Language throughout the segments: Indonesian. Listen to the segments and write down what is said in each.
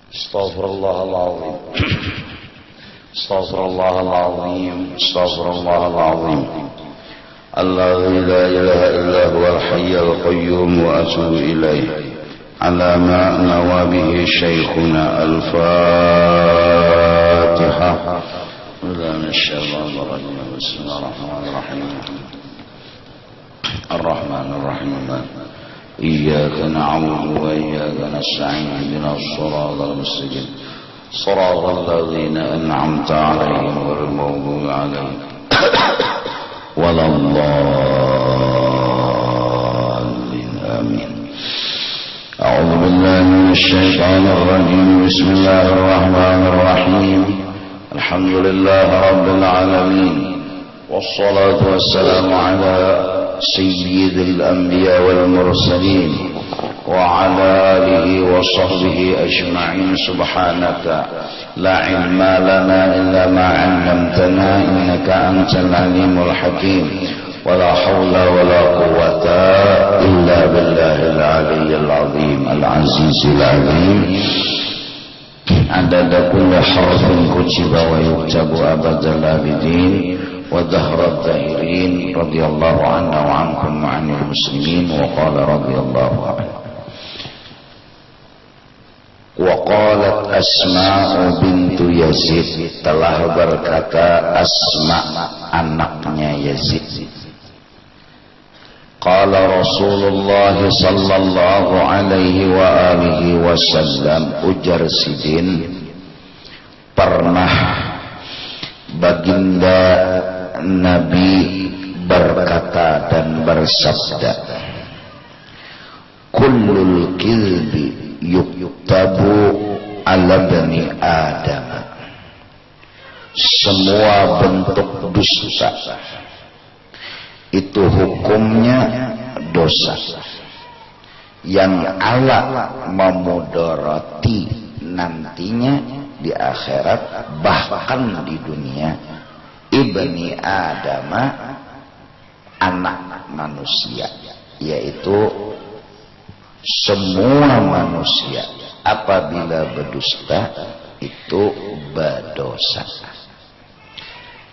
Astaghfirullahaladzim. Astaghfirullahaladzim. Astaghfirullahaladzim. Alladzi la ilaha illa huwal hayyul qayyum wa atubu ilaih. Ala ma nawa bihi syekhuna al-Fatihah. Bismillahirrahmanirrahim. Ar-Rahmanir-Rahim. إياك نعبد وإياك نستعين اهدنا الصراط المستقيم صراط الذين أنعمت عليهم غير المغضوب عليهم ولا الضالين آمين. أعوذ بالله من الشيطان الرجيم. بسم الله الرحمن الرحيم. الحمد لله رب العالمين والصلاة والسلام على سيد الأنبياء والمرسلين وعلى آله وصحبه أجمعين. سبحانك لا علم لنا إلا ما علمتنا إنك أنت العليم الحكيم ولا حول ولا قوة إلا بالله العلي العظيم العزيز العليم. عدد كل حرف كتب ويكتب أبد الآبدين ودهر الداهرين. رضي الله عنا وعنكم وعن المسلمين. وقال رضي الله عنه. وقالت أسماء بنت يزيد. Telah berkata Asma anaknya Yazid. Qala Rasulullah sallallahu alaihi wa alihi wasallam. Ujar Sidin, pernah baginda Nabi berkata dan bersabda, kullul kilbi yuktabu ala bani Adam. Semua bentuk dusta itu hukumnya dosa yang ala memudarati nantinya di akhirat bahkan di dunia. Ibni Adam, anak manusia, yaitu semua manusia apabila berdusta itu berdosa.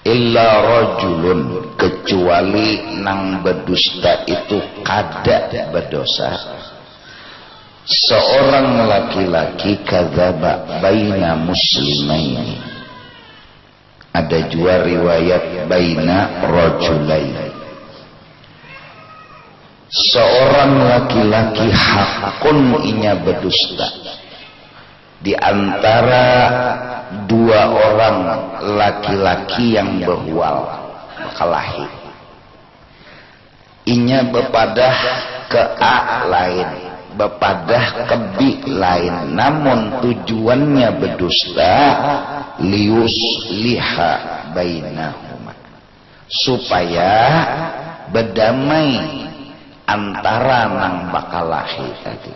Illa rajulun, kecuali nang berdusta itu kada berdosa. Seorang laki-laki kadzaba baina muslimaini. Ada juga riwayat baina rajulaini. Seorang laki-laki hakun inya berdusta di antara dua orang laki-laki yang berhual berkelahi. Inya bepadah ke A lain, bepadah ke B lain, namun tujuannya berdusta lius liha bainahuma, supaya berdamai antara nang bakalahi tadi.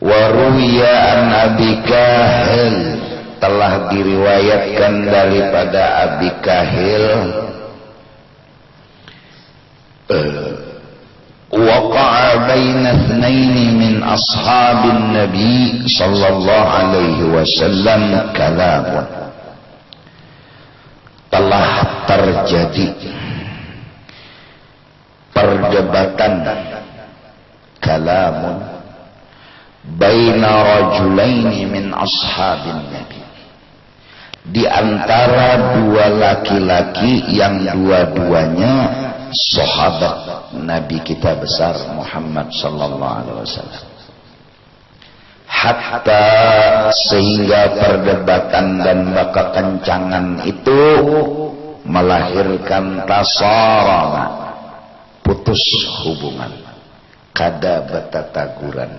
Waruya an Abi Kahil, telah diriwayatkan daripada Abi Kahil, waqa'a baina ithnaini min ashabin Nabi sallallahu alaihi wasallam kalamun. Telah terjadi perdebatan kalamun baina rajulaini min ashabin Nabi, di antara dua laki-laki yang dua-duanya sahabat Nabi kita besar Muhammad sallallahu alaihi wasallam. Hatta sehingga perdebatan dan kekencangan itu melahirkan tasarana, putus hubungan, kada betataguran,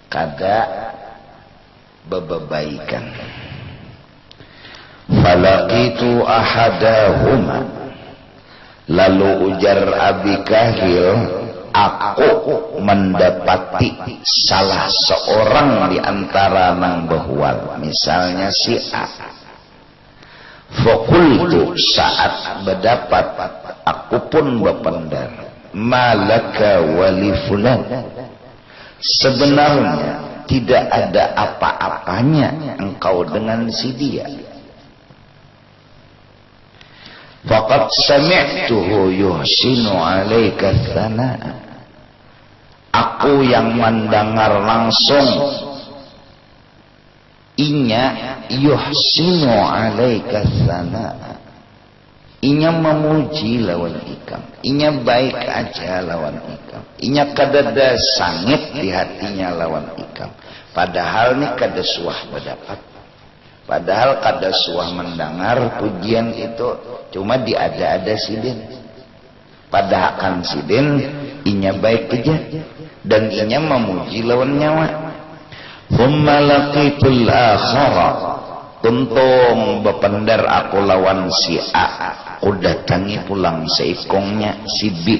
kada bebebaikan. Falaqitu ahadahuma, lalu ujar Abi Kahil, aku mendapati salah seorang di antara nang behwal, misalnya si A. Fakultu, saat berdapat aku pun berpendar, malaka wali fulan, sebenarnya tidak ada apa-apanya engkau dengan si dia. Faqad sami'tuhu yuhsinu 'alaika tsana'a. Aku yang mendengar langsung inya yuhsinu 'alaika tsana'a. Inya memuji lawan ikam, inya baik aja lawan ikam, inya kadada sangit di hatinya lawan ikam. Padahal ni kada suah berdapat, padahal kada suah mendengar pujian itu, cuma diada-ada sidin. Padahal kan sidin inya baik aja dan inya memuji lawan nyawa. Thumma laqitul akhara, tuntung bependar aku lawan si A. Aku datangi pulang seikongnya si B.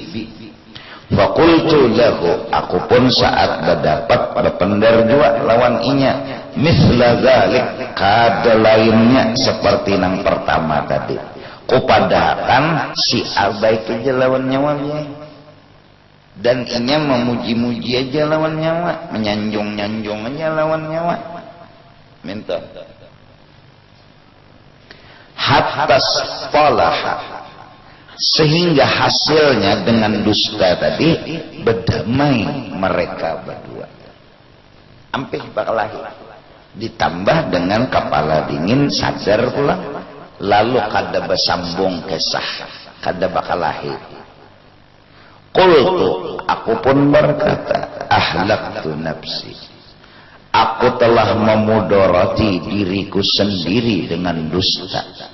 Fakultu lahu, aku pun saat berdapat bependar juga lawan inya. Misla zalik, kada lainnya seperti yang pertama tadi. Kupadakan si A baik aja lawan nyawa dia. Dan inya memuji-muji aja lawan nyawa, menyanjung-nyanjung aja lawan nyawa. Minta. Hatta salaha, sehingga hasilnya dengan dusta tadi berdamai mereka berdua. Ampih bakalahi, ditambah dengan kepala dingin sadar pula, lalu kada bersambung kisah, kada bakalahi. Qultu, aku pun berkata, ahlaktu nafsi, aku telah memudarati diriku sendiri dengan dusta.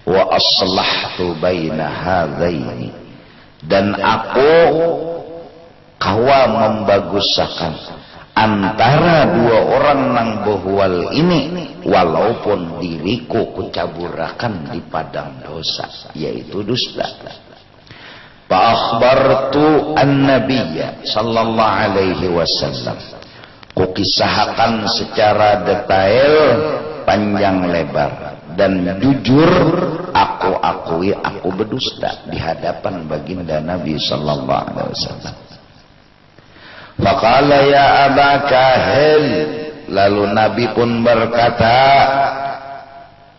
Wa aslahtu baina hadzaini, dan aku kawa membagusakan antara dua orang nang bahwal ini, walaupun diriku kucaburakan di padang dosa, yaitu dusta. Fa akhbartu an-nabiyya sallallahu alaihi wasallam, kukisahkan secara detail panjang lebar dan jujur aku akui aku berdusta di hadapan baginda Nabi sallallahu alaihi wasallam. Faqala ya Aba Kahil, lalu Nabi pun berkata,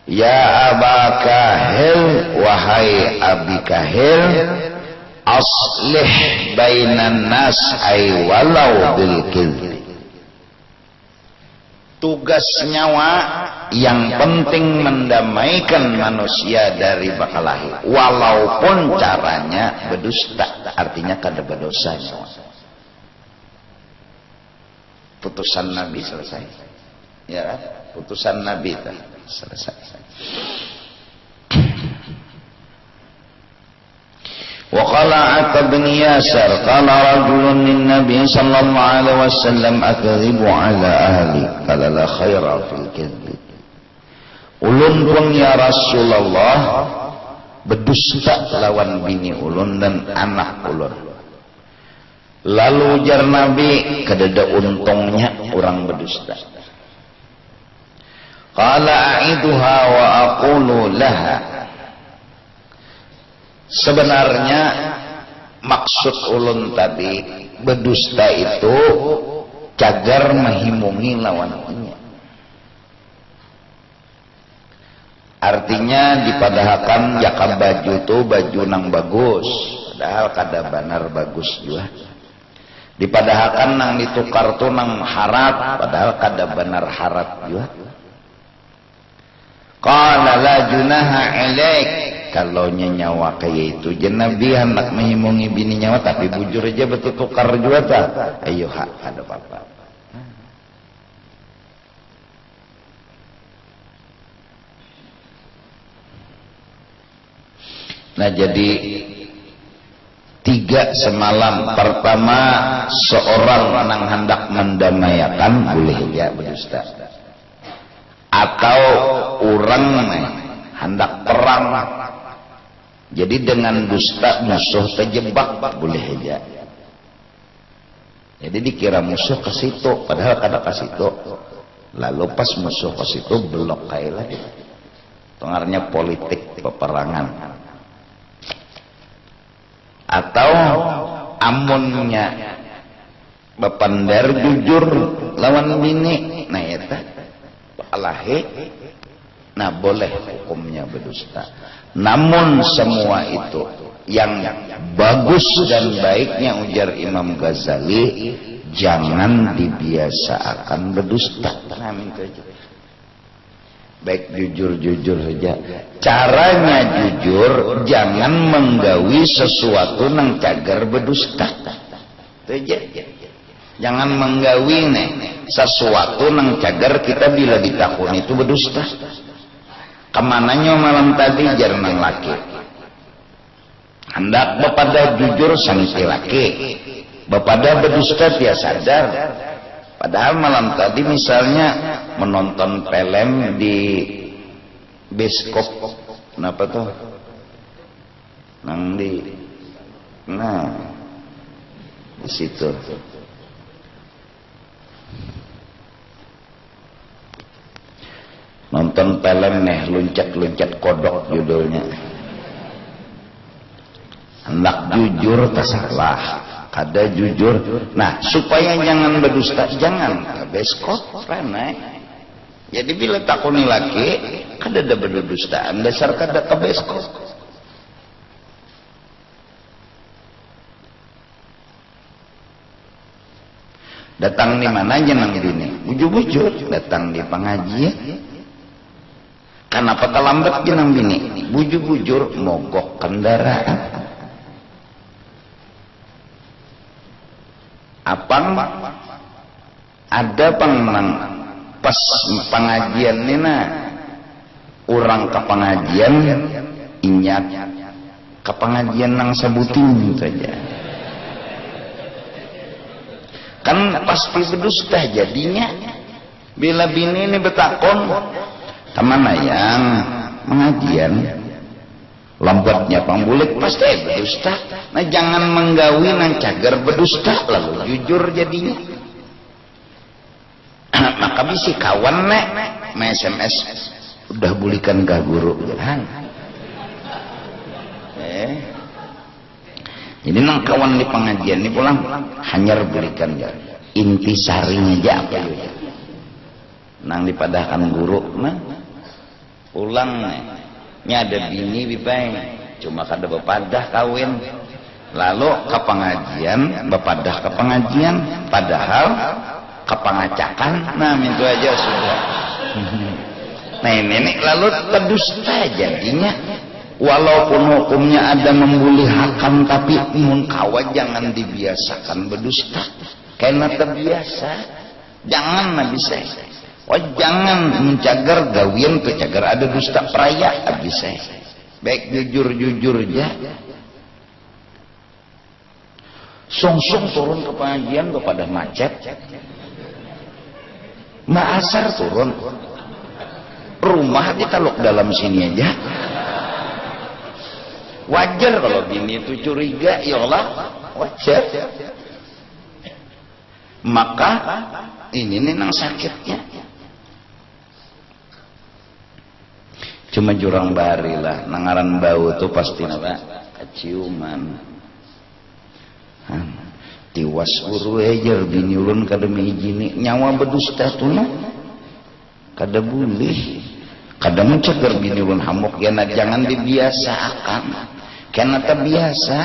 ya Aba Kahil, wahai Abi Kahil, aslih bainan nas ay walau bil kidbi. Tugas nyawa yang penting mendamaikan manusia dari bakalahi, walaupun caranya berdusta, artinya kada berdosa nyawa. Putusan Nabi selesai, ya, putusan Nabi selesai. وقال عتب بن ياسر قال رجل للنبي صلى الله عليه وسلم أكذب على أهلي قال لا خير في الكذب. Ulun pun ya Rasulullah berdusta lawan bini ulun dan anak ulun. Lalu jar Nabi, kadada untungnya orang berdusta. Qala a'iduha wa aqulu laha, sebenarnya maksud ulun tadi berdusta itu cagar menghimungi lawannya. Artinya dipadahakan jaka baju tuh baju nang bagus, padahal kada benar bagus juga. Dipadahakan nang ditukar tuh nang harat, padahal kada benar harat juga. Qala la junaha ilaik, kalau nyawa kayak itu Nabi hendak mengimungi bini nyawa tapi bujur aja betul tukar juga tak, ayo hak ada apa-apa. Nah jadi 3 semalam. Pertama, seorang nang hendak mendamaikan boleh ya berdusta, atau orang hendak perang. Jadi dengan dusta musuh terjebak boleh aja. Jadi dikira musuh ke situ, padahal kada ke situ. Lalu pas musuh ke situ belok kayak lagi. Tengarnya politik peperangan. Atau amunnya bapandar jujur lawan bini nah eta alahe nah boleh hukumnya berdusta. Namun semua itu yang bagus dan baiknya ujar Imam Ghazali jangan dibiasakan berdusta. Nah, baik jujur-jujur saja. Caranya jujur, jangan menggawi sesuatu nang cagar berdusta. Jangan menggawi sesuatu nang cagar kita bila ditakun itu berdusta. Kemananya malam tadi jarang laki. Hendak bepada jujur sang laki. Bepada berdusta dia sadar. Padahal malam tadi misalnya menonton film di bioskop, kenapa tuh? Nah di situ. Nonton film luncat-luncat kodok judulnya. Hendak jujur tak salah. Kada jujur. Nah, supaya jangan berdusta, jangan beskot rene. Jadi bila takuni laki, kada ada berdustaan, dasar kada ke beskot. Datang di mana aja nang bini? Bujur-bujur, datang di pengajian. Kenapa terlambat jenang bini? Bujur-bujur mogok kendaraan. Apang ada pengenang pas pengajian nina orang ke pengajian inyak ke pengajian nang sebutin saja kan pasti berdusta jadinya bila bini ini betakon teman yang pengajian lambatnya pangbulik pasti berdusta. Nah jangan menggawi nang cagar berdusta lalu jujur jadinya. Maka bisi kawan SMS udah bulikan ke guru jangan. Jadi nang kawan di pengajian ini pulang hanya berikan ya intisarinya aja apa ya. Nang dipadahkan guru nah pulang nya ada bini bipai cuma kada bepadah kawin lalu ke pengajian bepadah ke pengajian padahal ke pengacakan nah itu aja sudah. Nah ini lalu terdusta jadinya walaupun hukumnya ada membuli hakam tapi mun kawan jangan dibiasakan berdusta karena terbiasa jangan bisa. Oh jangan mencagar gawian ke cagar ada dusta peraya habis saya. Baik jujur-jujur aja. Sungsung turun ke pengajian kepada macet. Maasar turun. Rumah ditaluk dalam sini aja. Wajar kalau bini itu curiga, ya Allah, wajar. Maka ini nang sakitnya. Cuma jurang bari lah nangaran bau tuh pasti napa ciuman tiwas uru ejer bini ulun kada mihijini nyawa berdusta tuh kada boleh kada mencegar bini ulun hamuk ya jangan dibiasakan karena terbiasa.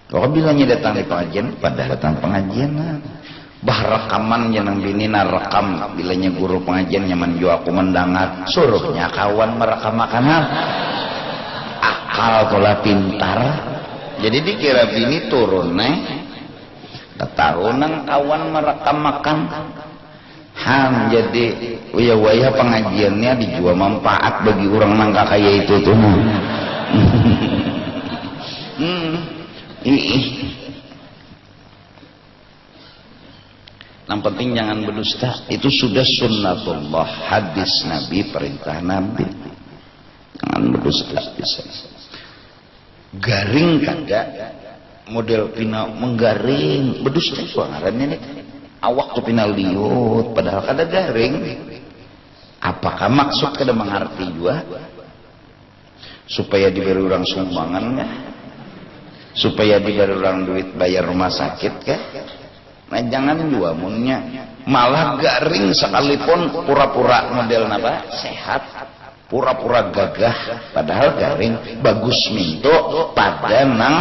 Kalau bilangnya datang di pengajian, pada datang pengajian bah rekaman jenang bini rekam bilanya guru pengajian nyaman jo aku mendangat suruhnya kawan merekam makanan akal pola pintar jadi dikira bini turun ketahunan kawan merekam makan jadi waya-waya pengajiannya dijual manfaat bagi orang nangka kaya itu tuh. Yang penting jangan berdusta. Itu sudah sunnatullah, hadis Nabi, perintah Nabi. Jangan berdusta bisa. Garing kagak model pina menggaring berdusta itu ngarannya nih. Awak tuh pina liut padahal kada garing. Apakah maksud kada mengerti juga supaya diberi orang sumbangan kah? Supaya diberi orang duit bayar rumah sakit kah? Nah jangan juga munnya malah garing sekalipun pura-pura model apa sehat, pura-pura gagah padahal garing, bagus minto pada nang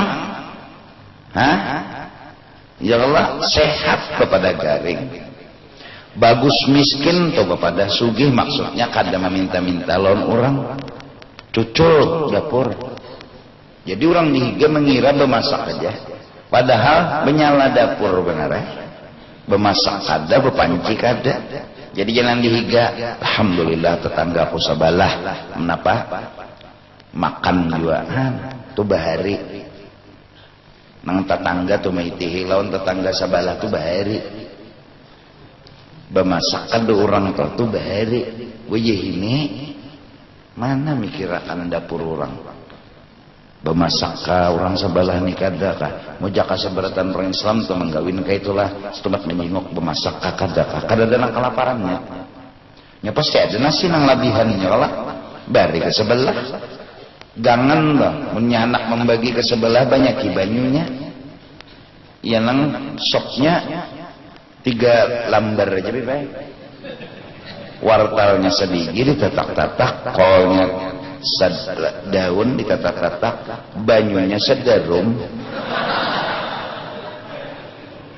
ya Allah sehat kepada garing, bagus miskin tuh kepada sugih, maksudnya kada meminta-minta lawan orang cucul dapur. Jadi orang dihiga mengira bemasak aja padahal menyala dapur benar bemasak kada, bepanci kada. Jadi jangan dihiga. Alhamdulillah tetangga aku sabalah menapa makan juga tuh bahari nang tetangga tuh maitihi lawan tetangga sabalah tuh bahari bemasak kada orang tuh bahari. Wajah ini mana mikirakan dapur orang bemasak ka orang sebelah ni kada ka mau jaka seberatan orang Islam tu menggawin ka itulah setempat menyingok bemasak ka kada ada nang kelaparannya nya pasti ada nasi nang labihannya lah bari ke sebelah gangan lah punya anak membagi ke sebelah banyak banyunya ya nang sopnya 3 lambar aja baik wartalnya sedikit ditatak-tatak kolnya daun ditatak-tatak banyunya sederum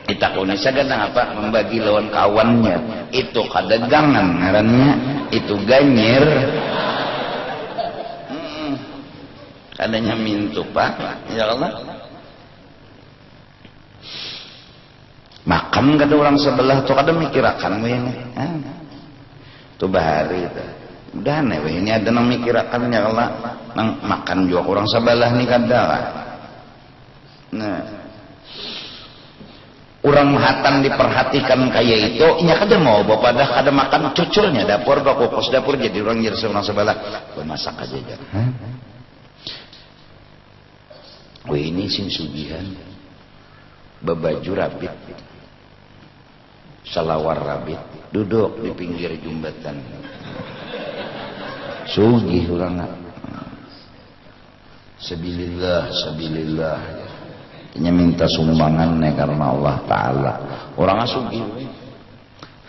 ditakuni sagana apa membagi lawan kawannya itu kadagangan ngarannya itu ganyir kadanya mintu pak ya Allah makan kada orang sebelah tuh kada mikirakan yang tuh bahari itu udah nih ini ada nang mikirakan ya Allah nang makan juga orang sebelah nih kada lah. Nah orang hatan diperhatikan kayak itu nya kada mau bapak dah kada makan cuculnya dapur baku kos dapur jadi orang jadi orang sebelah bemasak aja ya. Wih ini sing sugihan babaju rabit salawar rabit duduk di pinggir jembatan sugih orang sabilillah nya minta sumbangan karena Allah Ta'ala orang sugih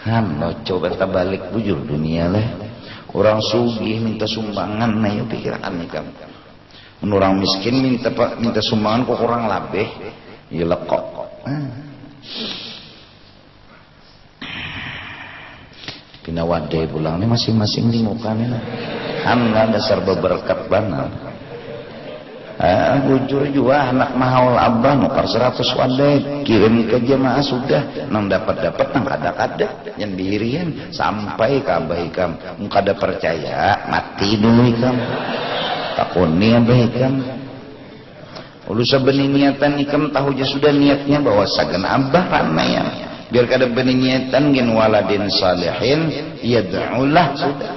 lo coba kita balik bujur dunia lah orang sugih minta sumbangan nah yuk pikiran nih kamu orang miskin minta sumbangan kok orang labeh ya lekok pina wadai pulang ini masing-masing di mukanya anda dasar beberkat banget bujur juga anak mahal abah nukar 100 wadai kirim ke jemaah sudah nang dapat nang kada yang dihirian sampai ke abah ikam kada percaya mati dulu ikam takuni abah ikam ulu sabeni niatan ikam tahu je sudah niatnya bahwa sagan abah rana yang biar kada benih niatan gin waladin salihin yad'ulah sudah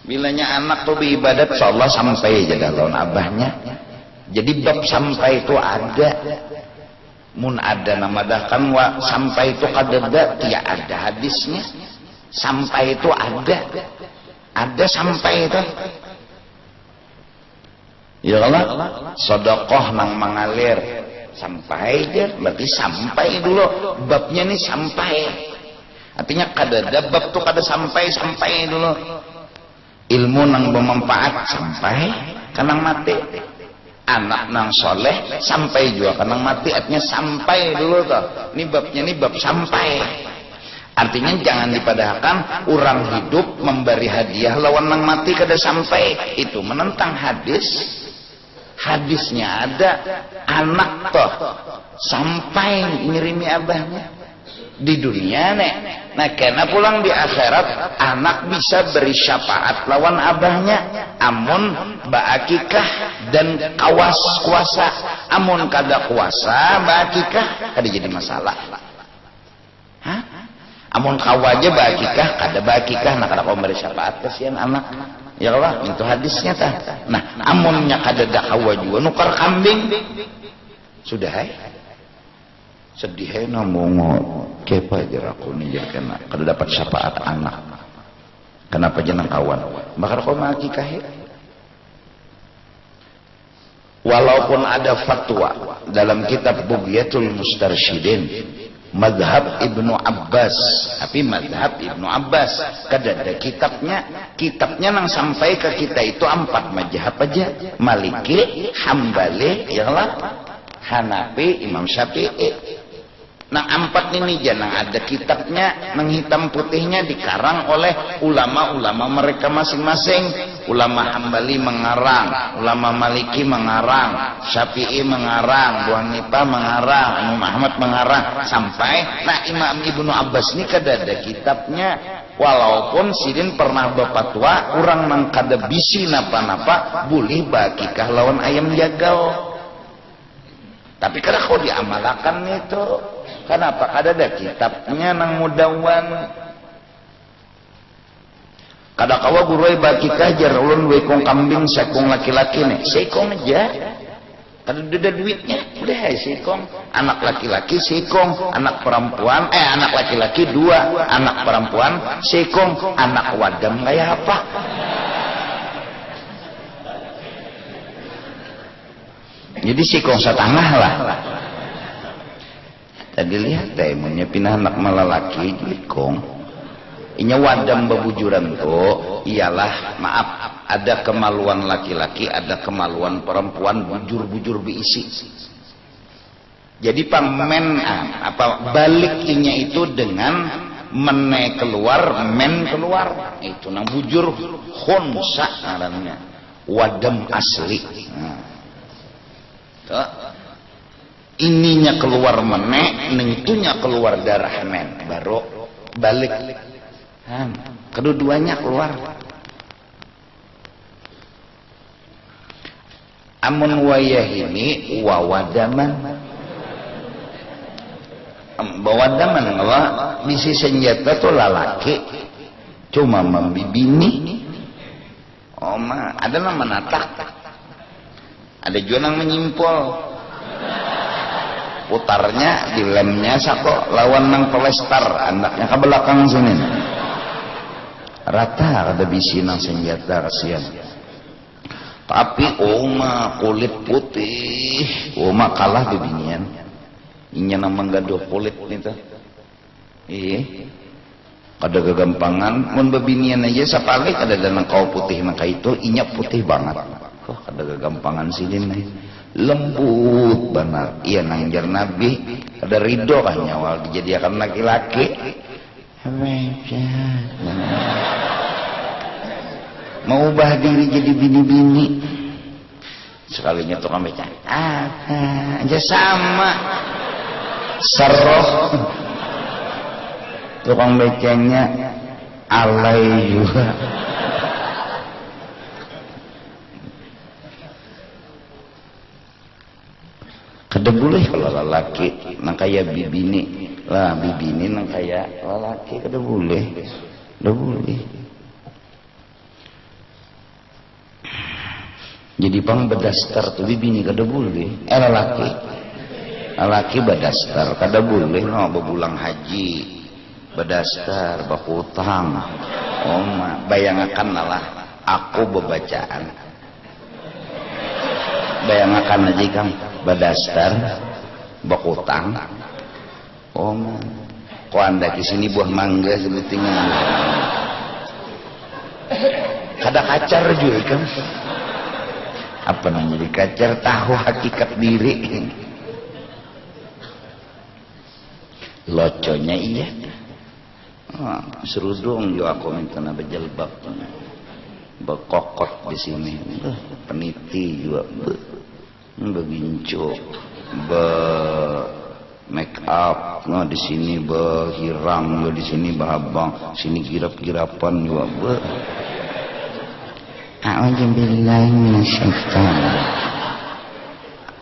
bilanya anak tuh beribadat insyaallah sampai aja lawan abahnya jadi bab sampai itu ada mun ada nama dahkan wa sampai itu kada ya ada hadisnya sampai itu ada sampai itu ya Allah sedekah nang mengalir sampai aja berarti sampai dulu babnya nih sampai artinya kada ada bab tuh kada sampai dulu ilmu nang bermanfaat sampai kanang mati anak nang soleh sampai juga kanang mati artinya sampai dulu tuh ini babnya nih bab sampai artinya jangan dipadahkan orang hidup memberi hadiah lawan nang mati kada sampai itu menentang hadisnya ada anak toh sampai ngirimi abahnya di dunia nek nah karena pulang di akhirat anak bisa beri syafaat lawan abahnya amun baakikah dan kawas kuasa amun kada kuasa baakikah kada jadi masalah amun kawaja baakikah kada baakikah nah kada kau beri syafaat kasihan anak ya Allah itu hadisnya tah nah amunnya kada kawa juga nukar kambing sudah sedih namun kepa aja aku nih kena kada dapat syafaat anak Kenapa jeneng kawan? Bakar kau akikah ya? Walaupun ada fatwa dalam kitab Bughyatul Mustarsyidin madhab Ibnu Abbas, tapi madhab Ibnu Abbas kadada kitabnya nang sampai ke kita itu 4 madhab aja, Maliki, Hambali, yalah, Hanafi, Imam Syafi'i. Nah 4 ini jangan ada kitabnya, nang hitam putihnya dikarang oleh ulama-ulama mereka masing-masing. Ulama Hambali mengarang, ulama Maliki mengarang, Syafi'i mengarang, Abu Hanifah mengarang, Imam Ahmad mengarang, sampai nah Imam Ibnu Abbas ini kada ada kitabnya. Walaupun sidin pernah berfatwa orang nang kada bisi napa-napa boleh bakikah lawan ayam jagal. Tapi kada kau diamalakan itu. Kenapa? Kada ada kitabnya nang mudawan. Kada kawa guroi bakikah jar ulun wekong kambing sekong laki-laki nih. Sekong aja. Kada ada duitnya. Udah sekong. Anak laki-laki sekong, anak perempuan anak laki-laki 2, anak perempuan sekong, anak wadam kayak apa? Jadi sekong setengah lah. Tadi lihat temunya pindah anak malalaki jikong. Inya wadam bebujuran tuh ialah maaf ada kemaluan laki-laki, ada kemaluan perempuan, bujur-bujur diisi. Jadi pamen apa baliknya itu dengan mene keluar, men keluar. Itu nang bujur khonsa namanya. Wadam asli. Nah. Tuh. Ininya keluar menek, nengitunya keluar darah men, baru balik. Kedua-duanya keluar. Amun wayah ini wawadaman. Bawadaman Allah bisi senjata tuh lalaki, cuma membibini. Ada nama natak, ada juga yang menyimpul. Putarnya di lemnya sako lawan nang pelestar anaknya ke belakang sini rata ada bisi nang senjata kasihan. Tapi kulit putih kalah bibinian inya nang menggaduh kulit itu ada kegampangan mun bebinian aja sapalik ada nang kau putih nang itu inya putih banget kok ada kegampangan sini nih lembut benar. Iya nangjar Nabi ada ridho kan nyawal dijadikan laki-laki. Mau ubah diri jadi bini-bini. Sekalinya tukang beca aja sama seroh tukang becanya alay juga. Kada boleh kalau lelaki nang kaya bibini lah, bibini nang kaya lelaki kada boleh. Jadi pang bedastar tuh bibini kada boleh. Lelaki bedastar kada boleh no bebulang haji. Bedastar bakutang. Bayangakan lah aku bebacaan. Bayangakan aja kang badastar bakutang. Kok anda kesini buah mangga sebutingnya kada kacar juga kan apa namanya kacar tahu hakikat diri loconya iya serudung juga aku minta nabe jelbab bekokot di sini peniti juga beginco make up di sini behirang di sini bahabang sini girap-girapan juga a'udzubillahi minasyaitan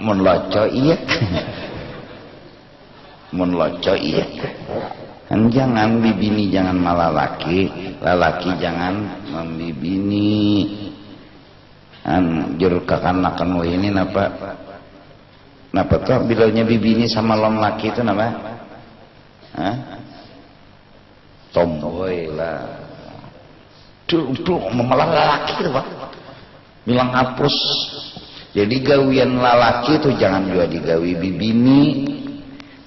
mun loco iya kan jangan bibini jangan malah laki jangan membibini jur kekanakan ini napa tuh bilanya bibini sama lom laki itu napa tomboy lah tuh malah lalaki tuh Pak bilang hapus. Jadi gawian lalaki tuh jangan juga digawi bibini.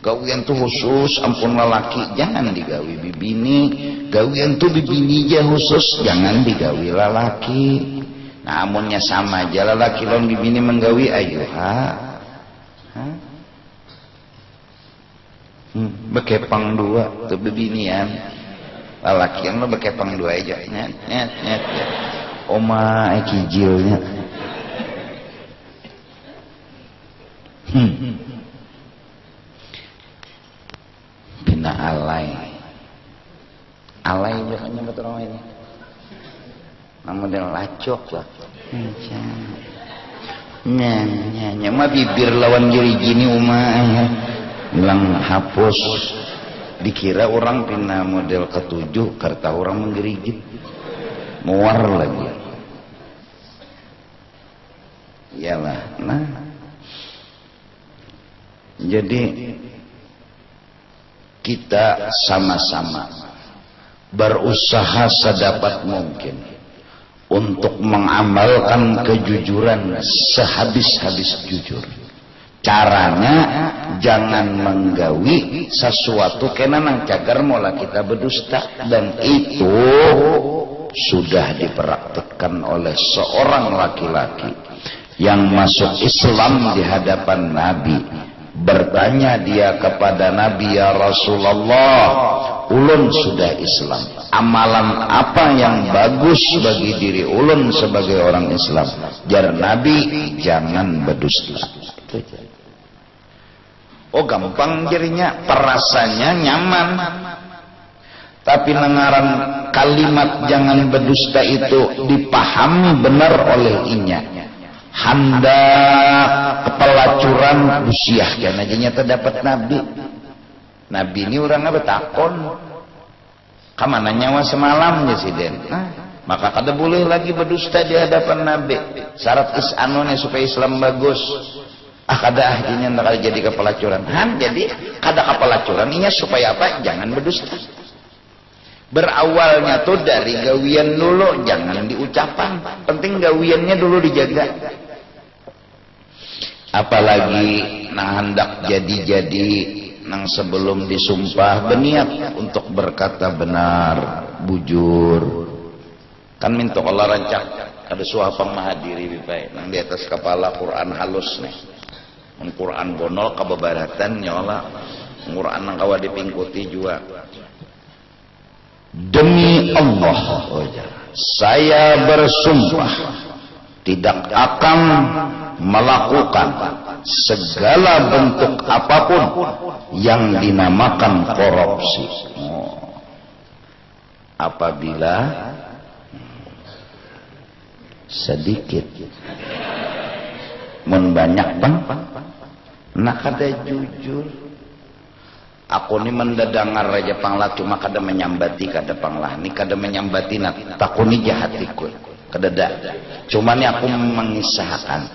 Gawian tuh khusus ampun lalaki jangan digawi bibini. Gawian tuh bibini aja khusus jangan digawi lalaki. Nah amunnya sama aja lalaki lawan bibini menggawi ayuha. Bekepang dua tuh bibinian. Lalaki yang lo bekepang dua aja nyet. Oma kijilnya. Bina alay biasanya betul orang ini model lacok lah nya mah bibir lawan jari gini bilang hapus dikira orang pina model ketujuh karena orang menggerigit muar lagi iyalah. Nah jadi kita sama-sama berusaha sedapat mungkin untuk mengamalkan kejujuran sehabis-habis jujur. Caranya jangan menggawi sesuatu kena nang cagar mola kita berdusta, dan itu sudah dipraktikkan oleh seorang laki-laki yang masuk Islam di hadapan Nabi. Bertanya dia kepada Nabi, ya Rasulullah, ulun sudah Islam, amalan apa yang bagus bagi diri ulun sebagai orang Islam? Jar Nabi, jangan berdusta. Oh gampang jadinya, perasanya nyaman. Tapi nengaran kalimat jangan berdusta itu dipahami benar oleh inya. Hendak kepelacuran busiah kan aja nyata dapat Nabi ini orangnya betakon kamana nyawa semalam ya si Den. Maka kada boleh lagi berdusta di hadapan Nabi. Syarat isanone supaya Islam bagus. Kada ahdinya kada jadi kepelacuran. Jadi kada kepelacuran inya supaya apa? Jangan berdusta. Berawalnya tuh dari gawian dulu, jangan diucapan. Penting gawiannya dulu dijaga. Apalagi nang hendak jadi nang sebelum disumpah berniat untuk berkata benar, bujur. Kan minta Allah rancak ada suapang mahadiri bipai nang di atas kepala Quran halus nih. Quran bonol kababaratan nyola. Quran nang kawa dipingkuti juga. Demi Allah, saya bersumpah tidak akan melakukan segala bentuk apapun yang dinamakan korupsi. Apabila sedikit, mun banyak bang, nak ada jujur. Aku ni mendadangar raja panglah cuma kada menyambati kada panglah ni kada menyambati nak takuni jahatiku kada dak. Cuma ni aku mengisahkan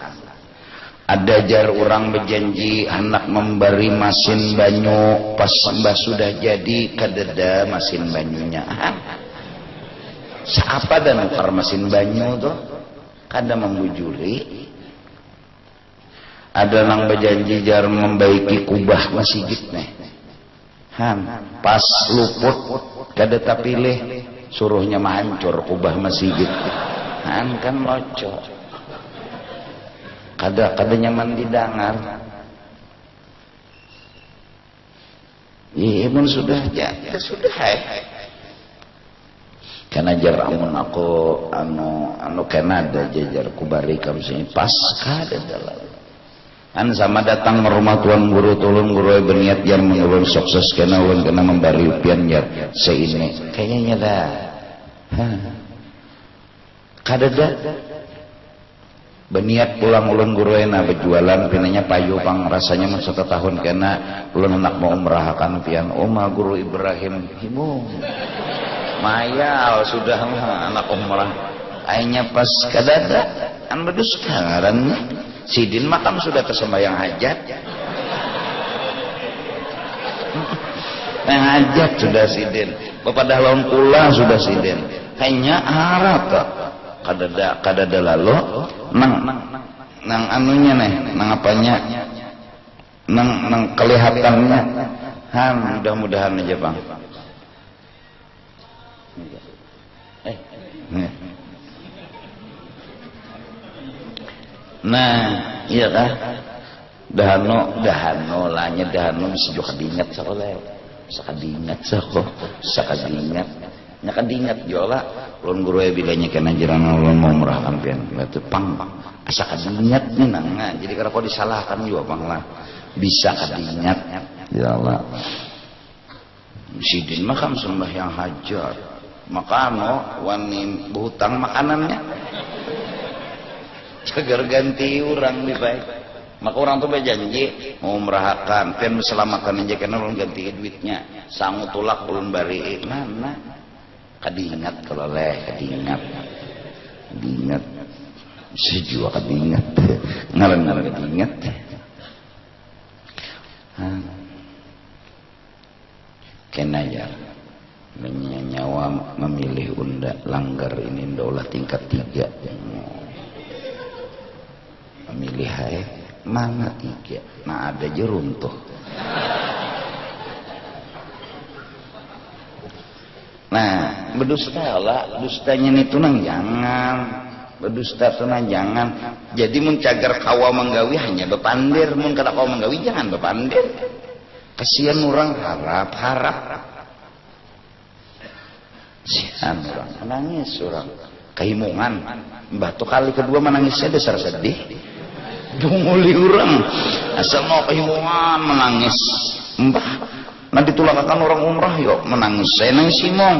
ada jar orang berjanji anak memberi masin banyu pas mbah sudah jadi kada da masin banyunya. Siapa dan nukar masin banyu tu kada membujuri. Ada nang berjanji jar membaiki kubah masjid nih. Pas luput kada tapilih suruhnya mahancur kubah masjid. Kan loco. Kada nyaman didengar. Iya pun sudah ya sudah. Karena jar amun aku anu Kanada jajar kubari kam sini pas kada dalam. Sama datang ke rumah tuan guru tolong guru berniat jar menulun sukses kena ulun kena memberi upian jar seini kayaknya dah kada dah berniat pulang ulun guru ena berjualan pinanya payu pang rasanya masa tahun kena ulun anak mau umrahakan pian oma guru Ibrahim ibu mayal sudah anak umrah akhirnya pas kada dah an bedus karannya Sidin makam sudah tersembahyang hajat. Yang hajat sudah Sidin. Bapak dah lawan kula sudah Sidin. hanya harap kadada lalu nang anunya nih nang apanya nang kelihatannya mudah-mudahan aja bang nah iya kah dahano lahnya dahano bisa juga kadingat sakoleh sakadingat sakadingat nya kadingat jola ulun guru bilanya kena jirana ulun mau merah kampian batu pang asa kadingat nih nang jadi kalau kau disalahkan juga bang lah bisa kadingat ya Allah sidin makam sembah yang hajat makano wani berhutang makanannya cagar ganti orang lebih baik maka orang tuh berjanji mau merahakan pian selamatkan aja karena ulun ganti duitnya sangu tulak ulun bari mana kadingat kalau leh kadingat si juga kadingat ngaran kadingat kena ya nyawa memilih unda langgar ini daulah tingkat 3 memilih hai mana 3 nah ada jeruntuh nah berdusta lah dustanya ini tunang jangan berdusta tunang jangan jadi mencagar kawa menggawi hanya bepandir mun kata kawa menggawi jangan bepandir kasihan orang harap sian orang menangis orang kehimungan mbah tuh kali kedua menangisnya dasar sedih dunguli orang asal mau kehimungan menangis mbah nanti tulakakan orang umrah yuk menangis saya nangis simong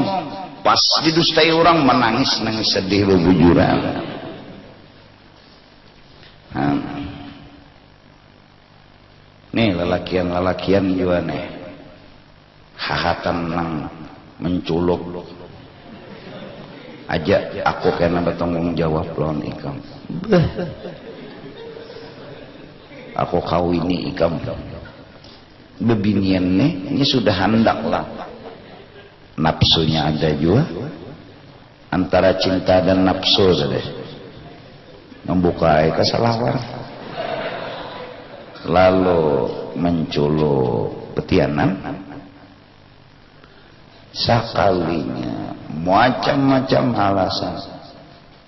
pas didustai orang menangis sedih bebujuran nih lelakian juga nih hahatan nang menculuk aja aku kena bertanggung jawab lawan ikam aku kawini ikam bebinian nih ini sudah hendak lah nafsunya ada juga antara cinta dan nafsu deh membuka kesalawar lalu menculuk petianan sekalinya macam-macam alasan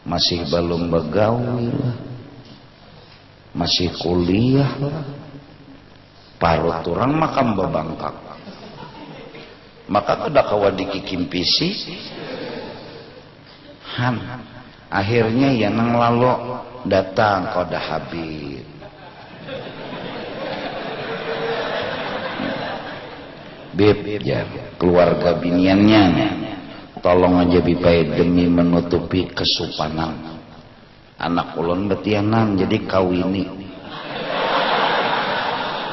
masih belum begawi lah masih kuliah lah parut orang makam babangkak maka kada kawa dikikimpisi akhirnya ya nang lalu datang kada habib bib ya keluarga biniannya tolong aja bipai demi menutupi kesupanan anak ulun betianan jadi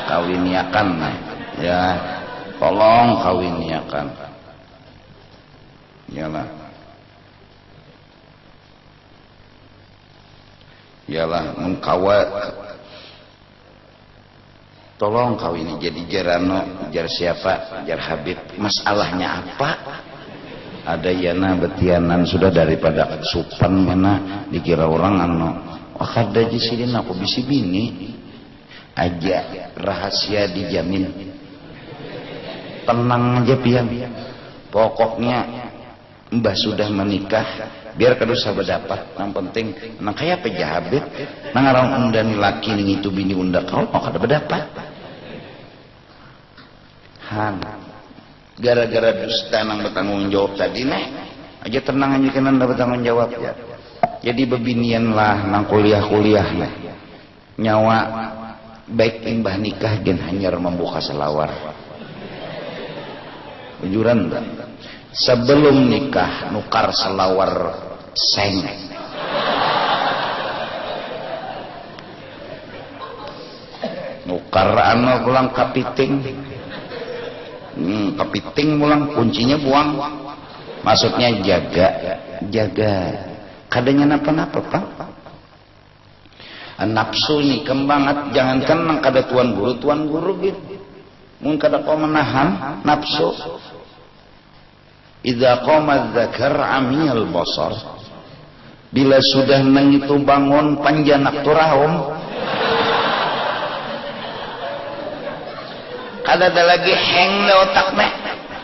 kawiniakan ya tolong kawiniakan yalah mengkawa tolong kawini jadi jarano jar siapa jar habib masalahnya apa ada yana betianan sudah daripada supan mana dikira orang kada jisidin aku bisi bini aja rahasia dijamin tenang aja pian pokoknya mbah sudah menikah biar kadosa berdapat yang penting nang kaya pejahabit nang arang undani laki ning itu bini unda kau mau kada berdapat gara-gara dusta nang bertanggung jawab tadi nih aja tenang aja kan anda bertanggung jawab ya jadi bebinian lah nang kuliah nih nyawa baik imbah nikah gen hanyar membuka selawar ujuran sebelum nikah nukar selawar seng nukar pulang kapiting kepiting mulang kuncinya buang maksudnya jaga kadanya napa-napa pak nafsu ini kembangat jangankan nang kada tuan guru gitu mungkin kada kau menahan nafsu idza qama dzakar amiyal basar, bila sudah nang itu bangun panjanak turahum, kada ada lagi heng le otaknya,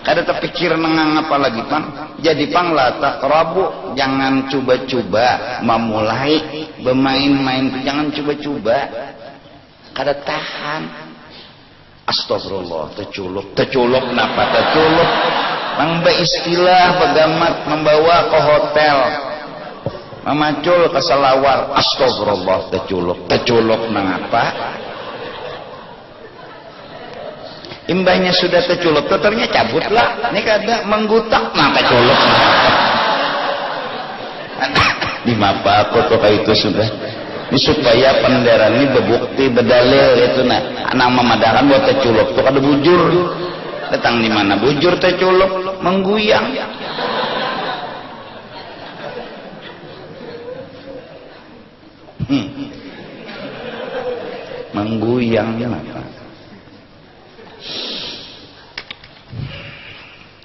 kada terpikir nengang apa lagi pang. Jadi pang la taqrabu, jangan coba-coba memulai bermain-main, jangan coba-coba, kada tahan. Astagfirullah, teculuk napa teculuk, mangba istilah bagamat membawa ke hotel, memacul ke selawar. Astagfirullah, teculuk nang apa? Imbahnya sudah teculuk, ternyata cabutlah. Ini kada menggutak, nah teculuk. Di mapa aku tuh kayak itu sudah. Ini supaya penderan ini berbukti berdalil itu nah. Anak memadakan buat teculuk tuh kada bujur. Datang di mana bujur teculuk mengguyang. Mengguyang apa?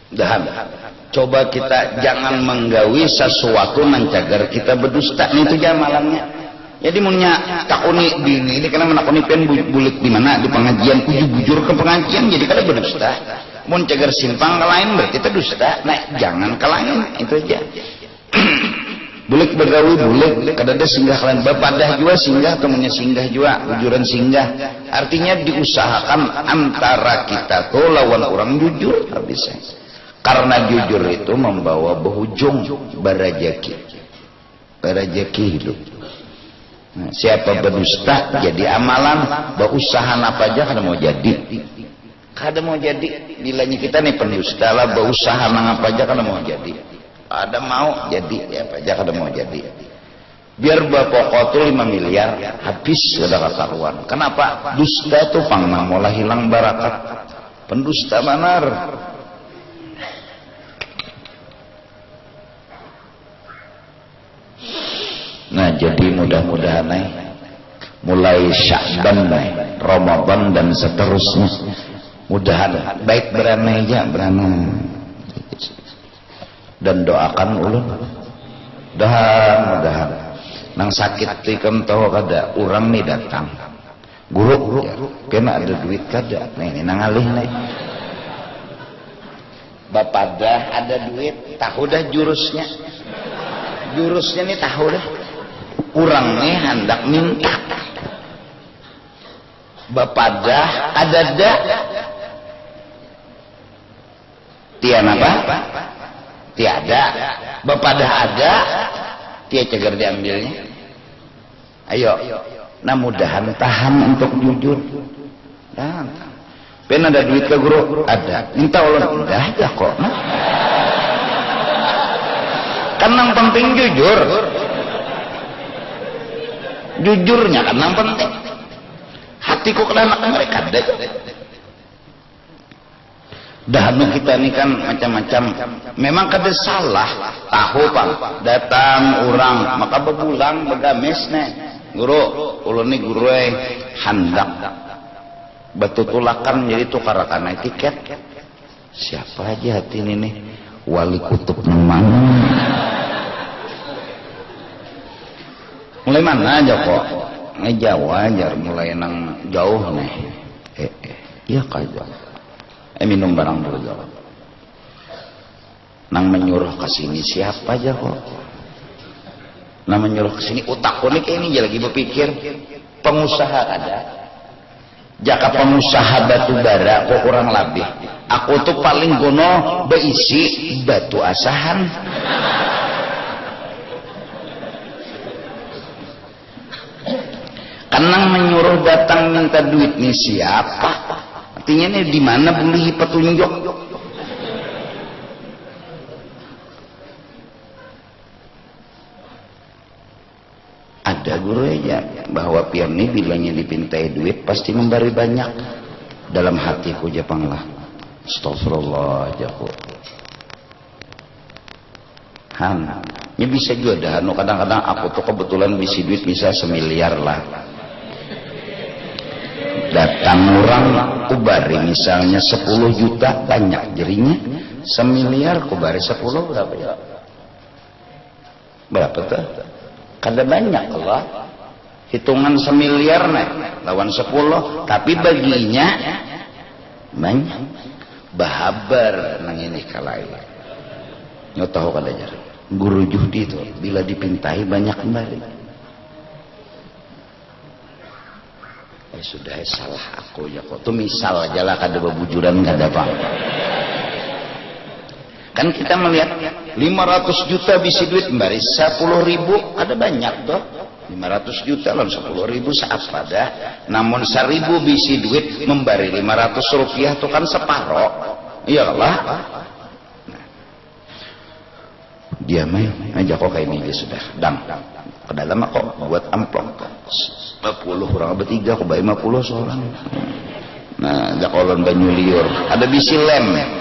Dahan. Coba kita jangan menggawi sesuatu mencagar kita berdusta. Ini itu jamalannya. Jadi punya takuni ini karena menakuni pen bulik di mana di pengajian bujur ke pengajian jadi kada berdusta. Mun cagar simpang ke lain berarti itu dusta. Nah, jangan ke lain itu aja. Bulik bergawi bulik kada ada singgah kalian bapadah juga singgah temunya singgah juga bujuran singgah. Artinya diusahakan antara kita tuh lawan orang jujur habis. Karena jujur itu membawa berujung berajaki hidup. Nah, siapa berdusta jadi amalan, berusaha apa aja kada mau jadi. Bilanya kita nih pendusta lah berusaha nang apa aja kada mau jadi. Ada mau jadi ya apa aja kada mau jadi. Biar bapokok tuh 5 miliar habis sudah kataruan. Kenapa? Dusta tuh pang mulai hilang barakat. Pendusta manar. Nah jadi mudah-mudahan mulai Sya'ban Ramadan dan seterusnya mudahan baik beranai aja beranai dan doakan ulun mudahan nang sakit tikam tahu kada orang nih datang guru kena ada duit kada nih nang alih nih bapak dah ada duit tahu dah jurusnya nih tahu dah kurang nih hendak minta bapak dah ada tiada apa tiada bapak dah ada tia cagar diambilnya ayo nah mudahan tahan untuk jujur tahan pen ada duit ke guru ada minta ulun dah aja kok nah. Kan yang penting jujurnya kan yang penting hatiku kena anak mereka deh dahanu kita ini kan macam-macam memang kada salah tahu pang datang orang maka bebulang begamis nih guru ulun nih guru handak betutulakan jadi tukarakan tiket siapa aja hati ini nih wali kutub mana mulai mana aja kok ngejawa aja mulai nang jauh nih iya kajak minum barang dulu jauh nang menyuruh ke sini siapa aja kok nang menyuruh ke sini utakku nih kayak ini aja lagi berpikir pengusaha ada jaka pengusaha batu bara kok kurang lebih aku tuh paling gono beisi batu asahan Kenang menyuruh datang minta duit nih siapa? Artinya nih di mana beli petunjuk? Ada guru aja bahwa pian ini bilangnya dipintai duit pasti memberi banyak. Dalam hatiku japanglah. Astagfirullah jaku. Ya bisa juga dah. Kadang-kadang aku tuh kebetulan bisi duit bisa 1 miliar lah. Datang orang ubari misalnya 10 juta banyak jerinya semiliar ku bari 10 berapa ya? Berapa tuh? Kada banyak Allah. Hitungan semiliar lawan 10, tapi baginya banyak. Bahabar nang ini kalai. Nyo tahu kada jar. Guru judi itu bila dipintai banyak kembali. Sudah salah aku ya kok. Itu misal aja lah kada bebujuran kada apa. Kan kita melihat 500 juta bisi duit membari 10.000 ada banyak toh. 500 juta lawan 10.000 seapa dah. Namun 1.000 bisi duit membari 500 rupiah itu kan separoh. Iyalah. Dia main aja kok kayak ini dia sudah dang. Ke dalam kok buat amplop 50 orang bertiga kok bayi 50 seorang. Nah jakolon banyu liur ada bisi lem.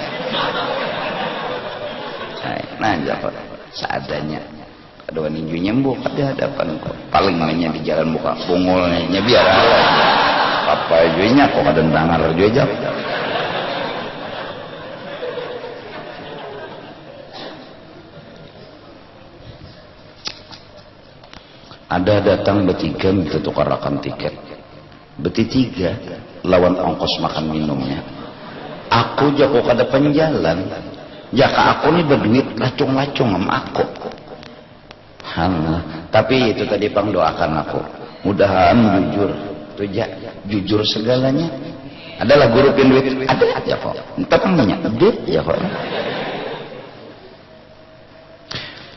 Nah jakol seadanya ada ninju nyembuh di hadapan kok paling mainnya di jalan buka pungulnya biar Allah apa juinya kok ada tangan juinya ada datang bertiga minta tukarakan tiket bertiga lawan ongkos makan minumnya aku jago kada penjalan jaka aku nih berduit lacung-lacung sama aku tapi itu tadi pang doakan aku mudahan jujur tuh jujur segalanya adalah guru duit ada ya kok entah kan banyak duit ya kok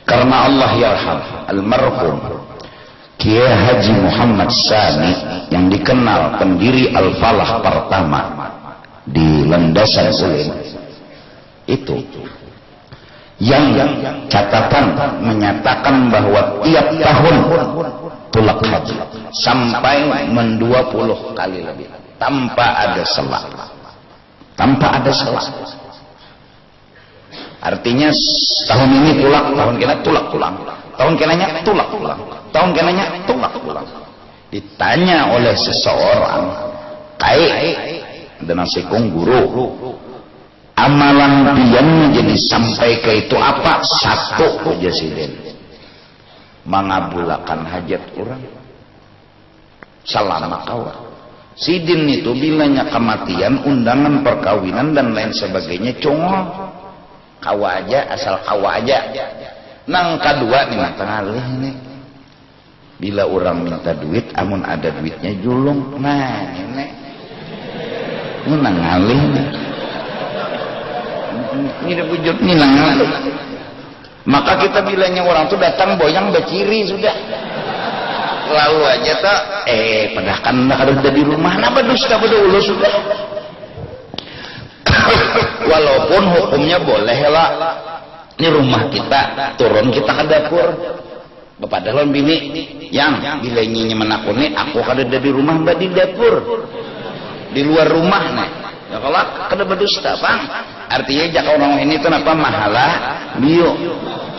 karena Allah yarham almarhum Kiai Haji Muhammad Sani yang dikenal pendiri Al-Falah pertama di Landasan Ulin itu yang catatan menyatakan bahwa tiap tahun tulak haji sampai 20 kali lebih tanpa ada selang artinya tahun ini tulak tahun kena tulak pulang tahun kenanya tulak pulang tahun kenanya tulak pulang ditanya oleh seseorang dan nasikung guru amalan pian jadi sampai ke itu apa satu aja sidin mengabulkan hajat orang selama kawan sidin itu bilanya kematian undangan perkawinan dan lain sebagainya congol kawa aja asal kawa aja nang kedua nih tengah ini bila orang minta duit amun ada duitnya julung nah ini nang ngalih nih ini bujur nih nang maka kita bilangnya orang tuh datang boyang beciri sudah lalu aja tak padahal ada di rumah napa dusta pada ulu sudah walaupun hukumnya boleh lah ini rumah kita turun kita ke dapur bapak dalon bini yang bilangnya menakuni aku kada ada di rumah mbak di dapur di luar rumah nih ya kalau kada berdusta bang artinya jika orang ini itu apa mahala bio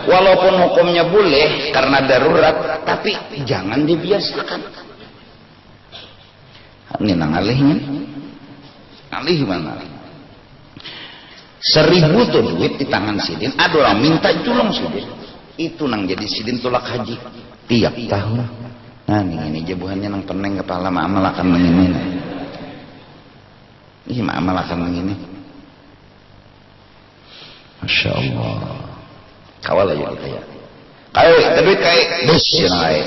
walaupun hukumnya boleh karena darurat tapi jangan dibiasakan ini nang alihnya alih mana 1.000 tuh duit di tangan sidin ada orang minta julung sidin itu nang jadi sidin tulak haji tiap tahun nah ini jabuhannya nang peneng kepala ma'amal akan begini ini ma'amal akan begini Masya Allah kawal aja kita ya kaya duit kaya bus yang lain